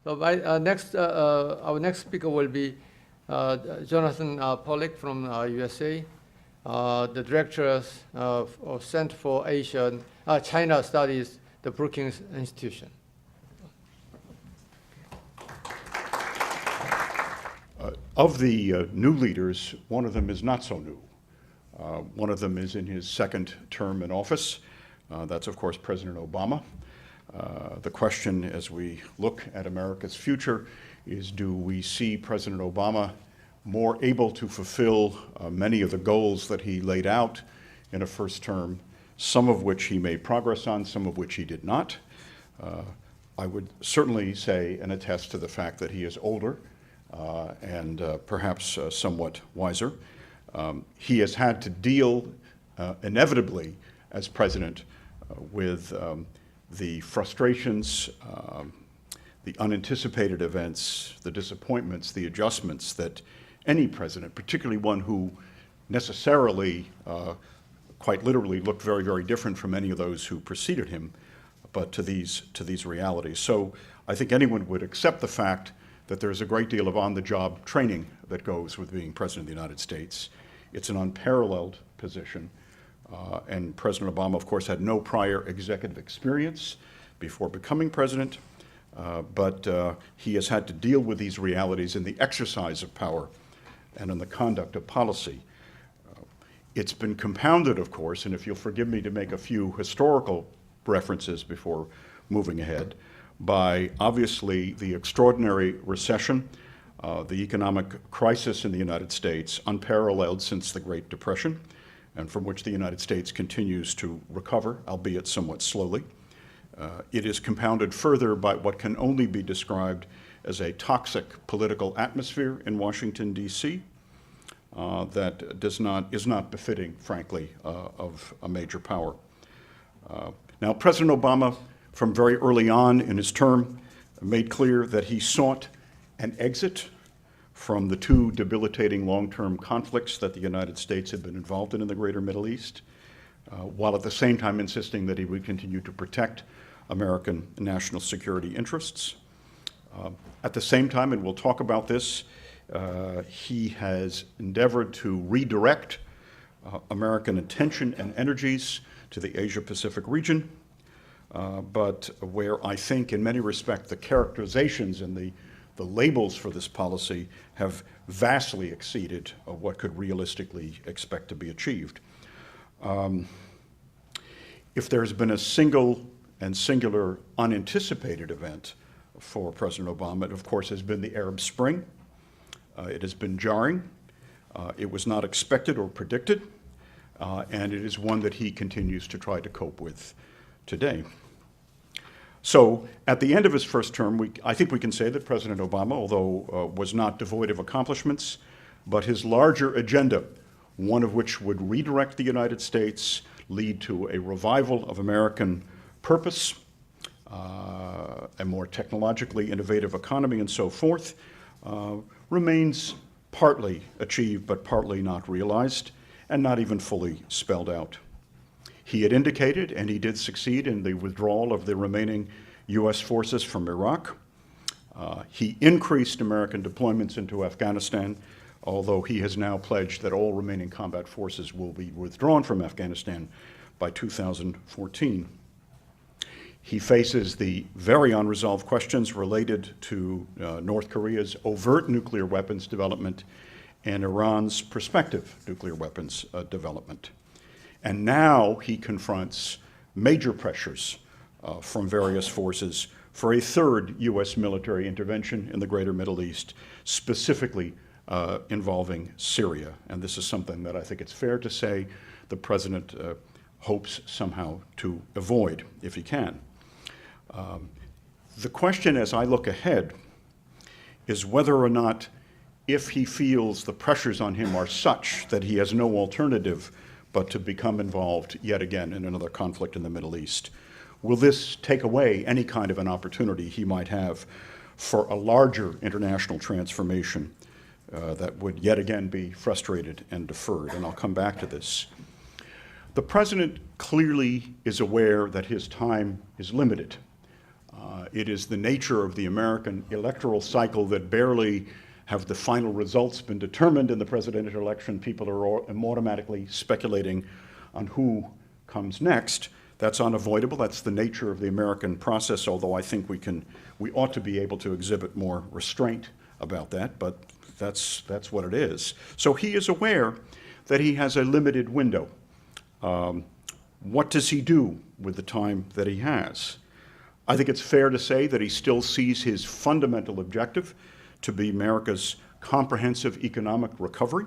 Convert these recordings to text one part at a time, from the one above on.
So our next speaker will be Johathan Pollack from USA, the director of Center for China Studies, the Brookings Institution. Of the new leaders, one of them is not so new. One of them is in his second term in office. That's, of course, President Obama. The question as we look at America's future is, do we see President Obama more able to fulfill many of the goals that he laid out in a first term, some of which he made progress on, some of which he did not? I would certainly say and attest to the fact that he is older and perhaps somewhat wiser. He has had to deal inevitably as president with the frustrations, the unanticipated events, the disappointments, the adjustments that any president, particularly one who necessarily, quite literally, looked very, very different from any of those who preceded him, but to these realities. So I think anyone would accept the fact that there's a great deal of on-the-job training that goes with being president of the United States. It's an unparalleled position. And President Obama, of course, had no prior executive experience before becoming president, but he has had to deal with these realities in the exercise of power and in the conduct of policy. It's been compounded, of course, and if you'll forgive me to make a few historical references before moving ahead, by obviously the extraordinary recession, the economic crisis in the United States, unparalleled since the Great Depression, and from which the United States continues to recover, albeit somewhat slowly. It is compounded further by what can only be described as a toxic political atmosphere in Washington, D.C. That is not befitting, frankly, of a major power. Now, President Obama, from very early on in his term, made clear that he sought an exit from the two debilitating long-term conflicts that the United States had been involved in the greater Middle East, while at the same time insisting that he would continue to protect American national security interests. At the same time, and we'll talk about this, he has endeavored to redirect American attention and energies to the Asia-Pacific region, but where I think in many respects the characterizations and the labels for this policy have vastly exceeded what could realistically expect to be achieved. If there's been a single and singular unanticipated event for President Obama, it of course has been the Arab Spring. It has been jarring. It was not expected or predicted, and it is one that he continues to try to cope with today. So at the end of his first term, I think we can say that President Obama, although was not devoid of accomplishments, but his larger agenda, one of which would redirect the United States, lead to a revival of American purpose, a more technologically innovative economy and so forth, remains partly achieved but partly not realized and not even fully spelled out. He had indicated, and he did succeed in the withdrawal of the remaining U.S. forces from Iraq. He increased American deployments into Afghanistan, although he has now pledged that all remaining combat forces will be withdrawn from Afghanistan by 2014. He faces the very unresolved questions related to North Korea's overt nuclear weapons development and Iran's prospective nuclear weapons development. And now he confronts major pressures from various forces for a third U.S. military intervention in the greater Middle East, specifically involving Syria. And this is something that I think it's fair to say the president hopes somehow to avoid, if he can. The question as I look ahead is whether or not, if he feels the pressures on him are such that he has no alternative but to become involved yet again in another conflict in the Middle East, will this take away any kind of an opportunity he might have for a larger international transformation that would yet again be frustrated and deferred? And I'll come back to this. The president clearly is aware that his time is limited. It is the nature of the American electoral cycle that barely have the final results been determined in the presidential election. People are automatically speculating on who comes next. That's unavoidable. That's the nature of the American process, although I think we ought to be able to exhibit more restraint about that, but that's what it is. So he is aware that he has a limited window. What does he do with the time that he has? I think it's fair to say that he still sees his fundamental objective to be America's comprehensive economic recovery.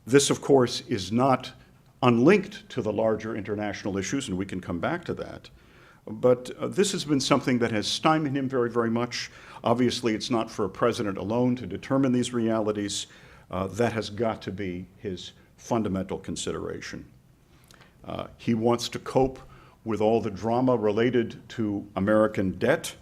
This, of course, is not unlinked to the larger international issues, and we can come back to that. But this has been something that has stymied him very, very much. Obviously, it's not for a president alone to determine these realities. That has got to be his fundamental consideration. He wants to cope with all the drama related to American debt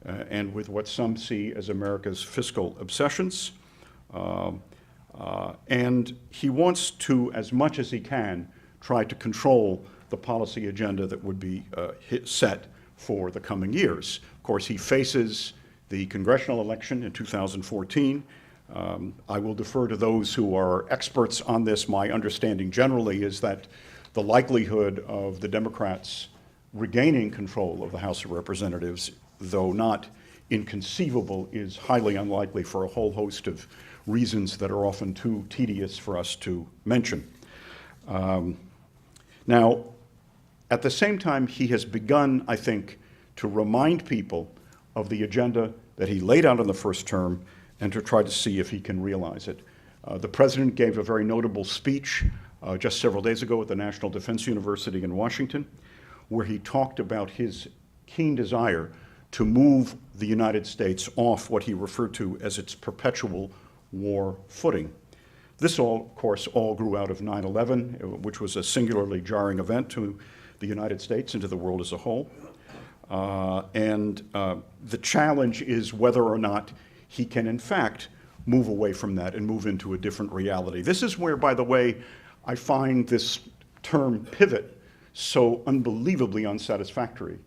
and with what some see as America's fiscal obsessions. And he wants to, as much as he can, try to control the policy agenda that would be set for the coming years. Of course, he faces the congressional election in 2014. I will defer to those who are experts on this. My understanding generally is that the likelihood of the Democrats regaining control of the House of Representatives, though not inconceivable, is highly unlikely for a whole host of reasons that are often too tedious for us to mention. Now, at the same time, he has begun, I think, to remind people of the agenda that he laid out in the first term and to try to see if he can realize it. The president gave a very notable speech just several days ago at the National Defense University in Washington, where he talked about his keen desire to move the United States off what he referred to as its perpetual war footing. This all, of course, all grew out of 9/11, which was a singularly jarring event to the United States and to the world as a whole. The challenge is whether or not he can, in fact, move away from that and move into a different reality. This is where, by the way, I find this term pivot so unbelievably unsatisfactory.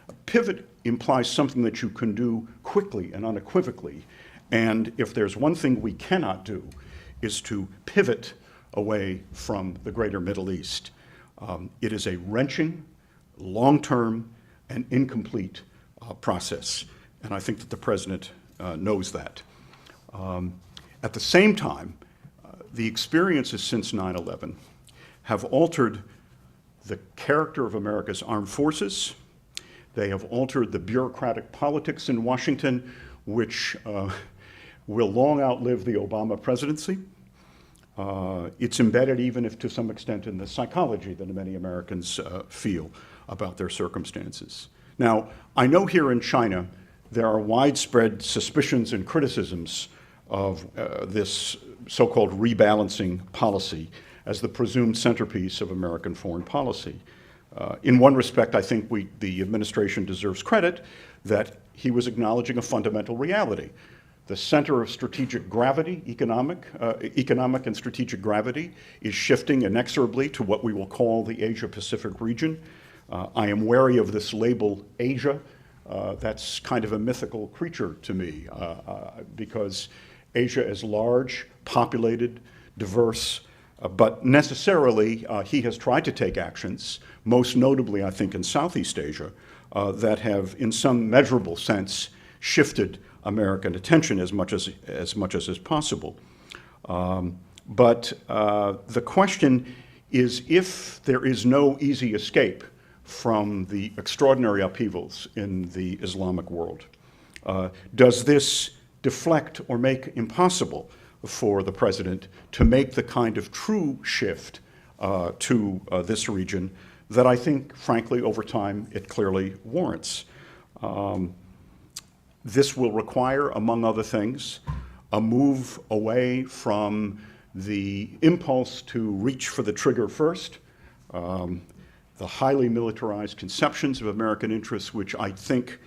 A pivot implies something that you can do quickly and unequivocally. And if there's one thing we cannot do, is to pivot away from the greater Middle East. It is a wrenching, long-term, and incomplete process. And I think that the president knows that. At the same time, the experiences since 9/11 have altered the character of America's armed forces. They have altered the bureaucratic politics in Washington, which will long outlive the Obama presidency. It's embedded, even if to some extent, in the psychology that many Americans feel about their circumstances. Now, I know here in China, there are widespread suspicions and criticisms of this so-called rebalancing policy as the presumed centerpiece of American foreign policy. In one respect, I think the administration deserves credit that he was acknowledging a fundamental reality. The center of strategic gravity, economic and strategic gravity, is shifting inexorably to what we will call the Asia-Pacific region. I am wary of this label Asia. That's kind of a mythical creature to me because Asia is large, populated, diverse, but necessarily he has tried to take actions, most notably I think in Southeast Asia, that have in some measurable sense shifted American attention as much as is possible. But the question is, if there is no easy escape from the extraordinary upheavals in the Islamic world, does this deflect or make impossible for the president to make the kind of true shift to this region that I think, frankly, over time, it clearly warrants? This will require, among other things, a move away from the impulse to reach for the trigger first, the highly militarized conceptions of American interests, which I think,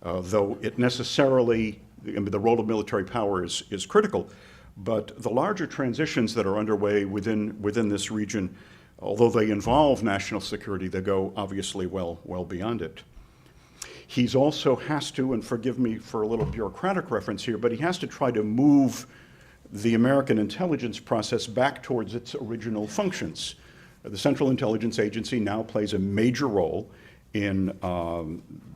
though it necessarily, the role of military power is critical, but the larger transitions that are underway within this region, although they involve national security, they go obviously well beyond it. He's also has to, and forgive me for a little bureaucratic reference here, but he has to try to move the American intelligence process back towards its original functions. The Central Intelligence Agency now plays a major role in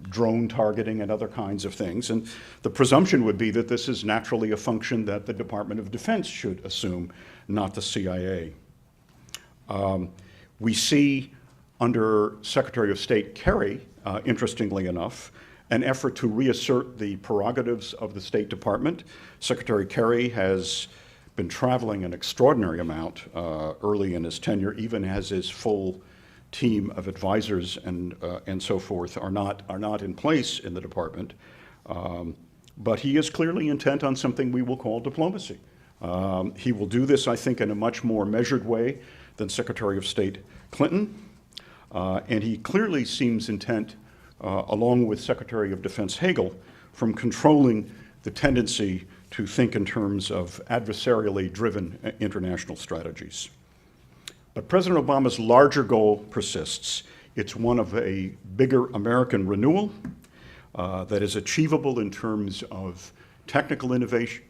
drone targeting and other kinds of things, and the presumption would be that this is naturally a function that the Department of Defense should assume, not the CIA. We see under Secretary of State Kerry, interestingly enough, an effort to reassert the prerogatives of the State Department. Secretary Kerry has been traveling an extraordinary amount early in his tenure, even as his full team of advisors and so forth are not in place in the department. But he is clearly intent on something we will call diplomacy. He will do this, I think, in a much more measured way than Secretary of State Clinton. And he clearly seems intent, along with Secretary of Defense Hagel, from controlling the tendency to think in terms of adversarially driven international strategies. But President Obama's larger goal persists. It's one of a bigger American renewal that is achievable in terms of technical innovation,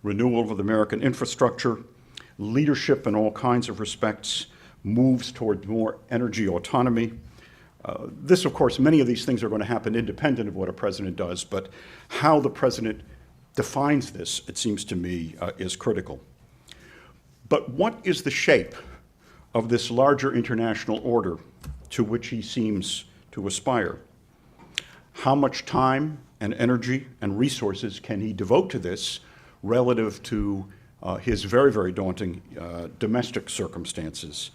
renewal of American infrastructure, leadership in all kinds of respects, moves toward more energy autonomy. This, of course, many of these things are going to happen independent of what a president does, but how the president defines this, it seems to me, is critical. But what is the shape of this larger international order to which he seems to aspire? How much time and energy and resources can he devote to this relative to his very, very daunting domestic circumstances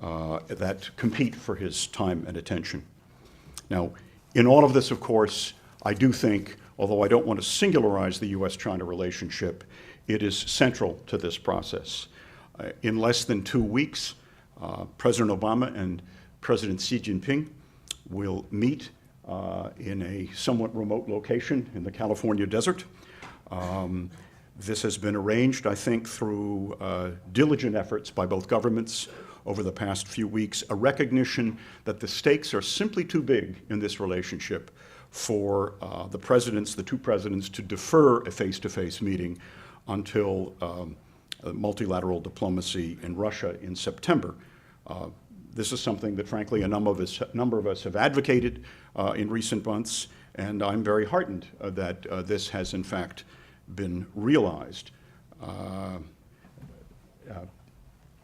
that compete for his time and attention? Now, in all of this, of course, I do think, although I don't want to singularize the U.S.-China relationship, it is central to this process. In less than 2 weeks, President Obama and President Xi Jinping will meet in a somewhat remote location in the California desert. This has been arranged, I think, through diligent efforts by both governments over the past few weeks, a recognition that the stakes are simply too big in this relationship for the two presidents, to defer a face-to-face meeting until multilateral diplomacy in Russia in September. This is something that, frankly, a number of us have advocated in recent months, and I'm very heartened that this has, in fact, been realized.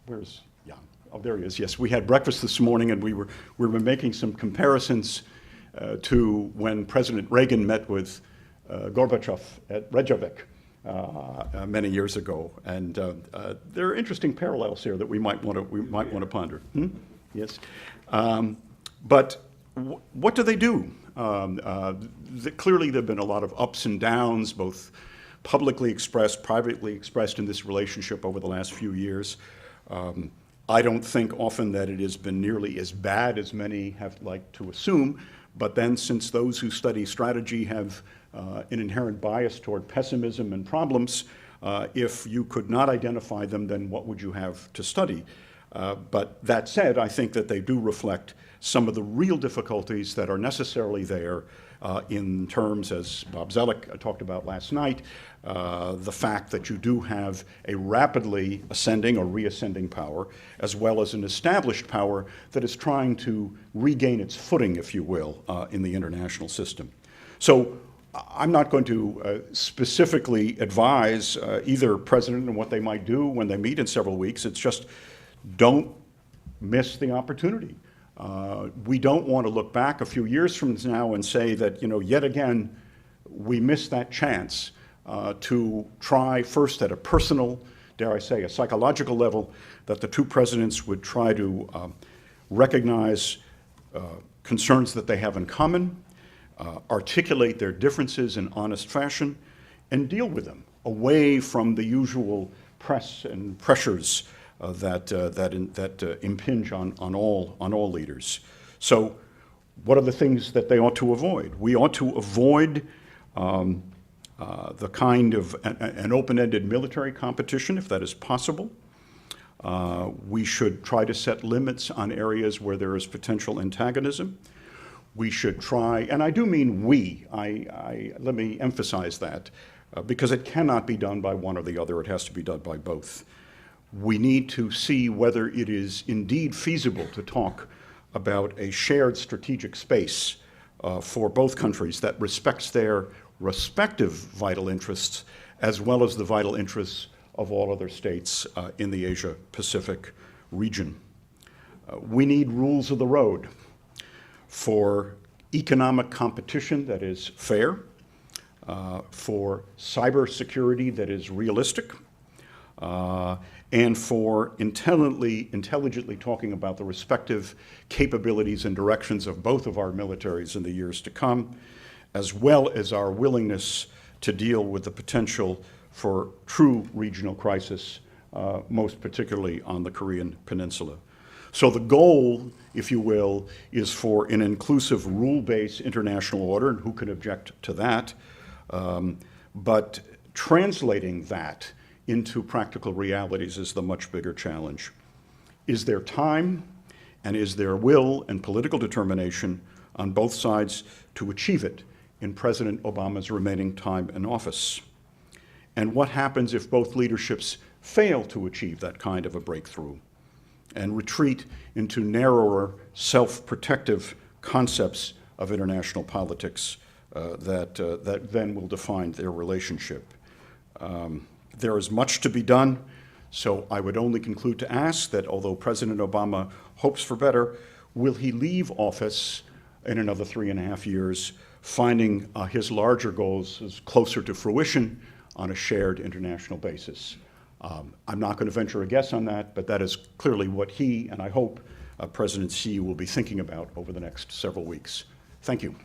Where's Jan? Oh, there he is. Yes, we had breakfast this morning, and we were making some comparisons to when President Reagan met with Gorbachev at Reykjavik many years ago, and there are interesting parallels here that we might want to ponder. Yes, but what do they do? Clearly, there have been a lot of ups and downs, both publicly expressed, privately expressed in this relationship over the last few years. I don't think often that it has been nearly as bad as many have liked to assume, but then since those who study strategy have an inherent bias toward pessimism and problems, if you could not identify them, then what would you have to study? But that said, I think that they do reflect some of the real difficulties that are necessarily there in terms, as Bob Zellick talked about last night, the fact that you do have a rapidly ascending or reascending power, as well as an established power that is trying to regain its footing, if you will, in the international system. So I'm not going to specifically advise either president and what they might do when they meet in several weeks. It's just, don't miss the opportunity. We don't want to look back a few years from now and say that, yet again, we missed that chance to try first at a personal, dare I say, a psychological level, that the two presidents would try to recognize concerns that they have in common, articulate their differences in honest fashion, and deal with them away from the usual press and pressures that impinge on all leaders. So, what are the things that they ought to avoid? We ought to avoid the kind of an open-ended military competition, if that is possible. We should try to set limits on areas where there is potential antagonism. we should try, and I do mean we, let me emphasize that, because it cannot be done by one or the other, it has to be done by both. We need to see whether it is indeed feasible to talk about a shared strategic space for both countries that respects their respective vital interests as well as the vital interests of all other states in the Asia-Pacific region. We need rules of the road for economic competition that is fair, for cybersecurity that is realistic, and for intelligently talking about the respective capabilities and directions of both of our militaries in the years to come, as well as our willingness to deal with the potential for true regional crisis, most particularly on the Korean Peninsula. So the goal, if you will, is for an inclusive rule-based international order, and who can object to that? But translating that into practical realities is the much bigger challenge. Is there time, and is there will and political determination on both sides to achieve it in President Obama's remaining time in office? And what happens if both leaderships fail to achieve that kind of a breakthrough and retreat into narrower, self-protective concepts of international politics that then will define their relationship? There is much to be done, so I would only conclude to ask that although President Obama hopes for better, will he leave office in another 3.5 years, finding his larger goals as closer to fruition on a shared international basis? I'm not going to venture a guess on that, but that is clearly what he, and I hope President Xi, will be thinking about over the next several weeks. Thank you.